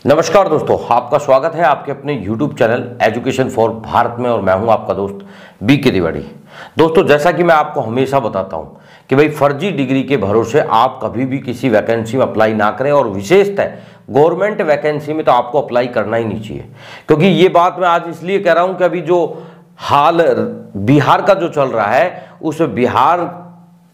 नमस्कार दोस्तों, आपका स्वागत है आपके अपने YouTube channel education for Bharat में और मैं हूं आपका दोस्त BK तिवारी। दोस्तों, जैसा कि मैं आपको हमेशा बताता हूं कि भाई फर्जी डिग्री के भरोसे आप कभी भी किसी वैकेंसी में अप्लाई ना करें और विशेषतः गवर्नमेंट वैकेंसी में तो आपको अप्लाई करना ही नहीं चाहिए। क्योंकि ये बात मैं आज इसलिए कह रहा हूं कि अभी जो हाल बिहार का जो चल रहा है उस बिहार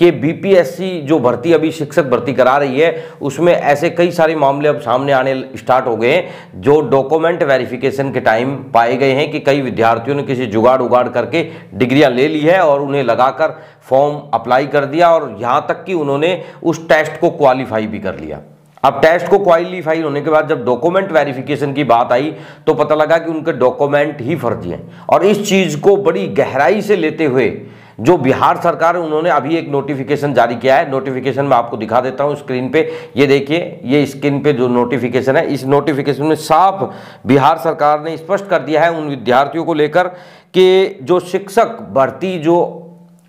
कि BPSC जो भर्ती अभी शिक्षक भर्ती करा रही है उसमें ऐसे कई सारे मामले अब सामने आने स्टार्ट हो गए हैं जो डॉक्यूमेंट वेरिफिकेशन के टाइम पाए गए हैं कि कई विद्यार्थियों ने किसी जुगाड़ उगाड़ करके डिग्रियां ले ली है और उन्हें लगाकर फॉर्म अप्लाई कर दिया और यहां तक कि उन्होंने उस टेस्ट को क्वालिफाई भी कर लिया। अब टेस्ट को क्वालिफाई होने के बाद जब डॉक्यूमेंट वेरिफिकेशन की बात आई तो पता लगा कि उनके डॉक्यूमेंट ही फर्जी हैं। और इस चीज को बड़ी गहराई से लेते हुए जो बिहार सरकार है उन्होंने अभी एक नोटिफिकेशन जारी किया है। नोटिफिकेशन मैं आपको दिखा देता हूं स्क्रीन पे, ये देखिए, ये स्क्रीन पे जो नोटिफिकेशन है, इस नोटिफिकेशन में साफ बिहार सरकार ने स्पष्ट कर दिया है उन विद्यार्थियों को लेकर कि जो शिक्षक भर्ती जो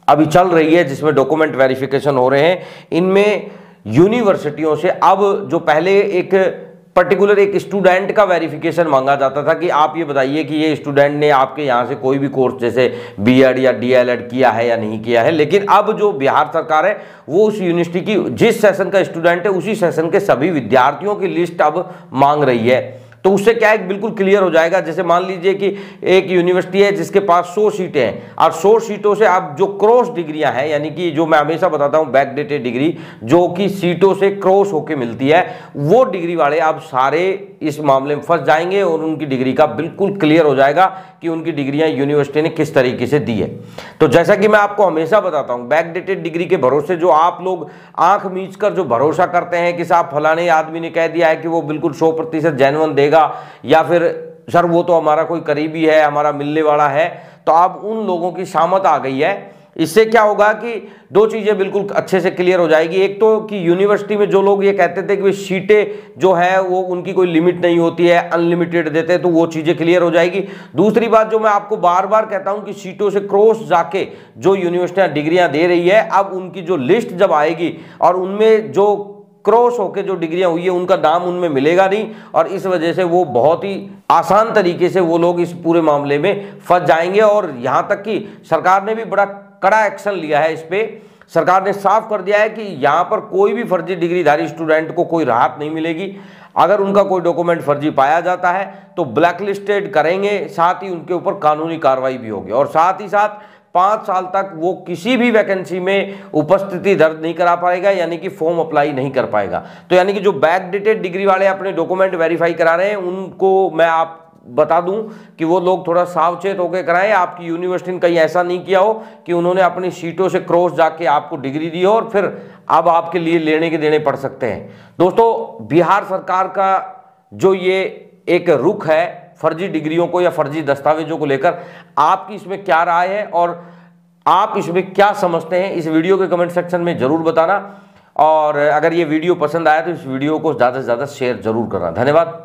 अभी चल रही है जिसमें डॉक्यूमेंट वेरिफिकेशन हो रहे हैं, इनमें यूनिवर्सिटियों से अब जो पहले एक पर्टिकुलर एक स्टूडेंट का वेरिफिकेशन मांगा जाता था कि आप ये बताइए कि ये स्टूडेंट ने आपके यहाँ से कोई भी कोर्स जैसे BEd या DLEd किया है या नहीं किया है। लेकिन अब जो बिहार सरकार है वो उस यूनिवर्सिटी की जिस सेशन का स्टूडेंट है उसी सेशन के सभी विद्यार्थियों की लिस्ट अब मांग रही है। तो उससे क्या है, बिल्कुल क्लियर हो जाएगा। जैसे मान लीजिए कि एक यूनिवर्सिटी है जिसके पास 100 सीटें हैं और 100 सीटों से अब जो क्रॉस डिग्रियां हैं, यानी कि जो मैं हमेशा बताता हूं बैकडेटेड डिग्री जो कि सीटों से क्रॉस होके मिलती है, वो डिग्री वाले अब सारे इस मामले में फंस जाएंगे और उनकी डिग्री का बिल्कुल क्लियर हो जाएगा कि उनकी डिग्रियां यूनिवर्सिटी ने किस तरीके से दी है। तो जैसा कि मैं आपको हमेशा बताता हूं, बैकडेटेड डिग्री के भरोसे जो आप लोग आंख मीच कर जो भरोसा करते हैं कि साहब फलाने आदमी ने कह दिया है कि वो बिल्कुल 100% जेन्युइन देगा या फिर सर वो तो हमारा कोई करीबी है, हमारा मिलने वाला है, तो अब उन लोगों की शामत आ गई है। इससे क्या होगा कि दो चीजें बिल्कुल अच्छे से क्लियर हो जाएगी। एक तो कि यूनिवर्सिटी में जो लोग ये कहते थे कि सीटें जो है वो उनकी कोई लिमिट नहीं होती है, अनलिमिटेड देते हैं, तो वो चीजें क्लियर हो जाएगी। दूसरी बात जो मैं आपको बार बार कहता हूं कि सीटों से क्रॉस जाके जो यूनिवर्सिटियां डिग्रियां दे रही है, अब उनकी जो लिस्ट जब आएगी और उनमें जो क्रॉस होके जो डिग्रियां हुई है उनका नाम उनमें मिलेगा नहीं और इस वजह से वो बहुत ही आसान तरीके से वो लोग इस पूरे मामले में फंस जाएंगे। और यहां तक कि सरकार ने भी बड़ा कड़ा एक्शन लिया है इस पे। सरकार ने साफ कर दिया है कि यहां पर कोई भी फर्जी डिग्रीधारी स्टूडेंट को कोई राहत नहीं मिलेगी। अगर उनका कोई डॉक्यूमेंट फर्जी पाया जाता है तो ब्लैकलिस्टेड करेंगे, साथ ही उनके ऊपर कानूनी कार्रवाई भी होगी और साथ ही साथ 5 साल तक वो किसी भी वैकेंसी में उपस्थिति दर्ज नहीं करा पाएगा, यानी कि फॉर्म अप्लाई नहीं कर पाएगा। तो यानी कि जो बैकडेटेड डिग्री वाले अपने डॉक्यूमेंट वेरीफाई करा रहे हैं उनको मैं आप बता दूं कि वो लोग थोड़ा सावचेत होकर कराएं। आपकी यूनिवर्सिटी ने कहीं ऐसा नहीं किया हो कि उन्होंने अपनी सीटों से क्रॉस जाके आपको डिग्री दी हो और फिर अब आपके लिए लेने के देने पड़ सकते हैं। दोस्तों, बिहार सरकार का जो ये एक रुख है फर्जी डिग्रियों को या फर्जी दस्तावेजों को लेकर, आपकी इसमें क्या राय है और आप इसमें क्या समझते हैं, इस वीडियो के कमेंट सेक्शन में जरूर बताना। और अगर ये वीडियो पसंद आया तो इस वीडियो को ज़्यादा से ज़्यादा शेयर जरूर करना। धन्यवाद।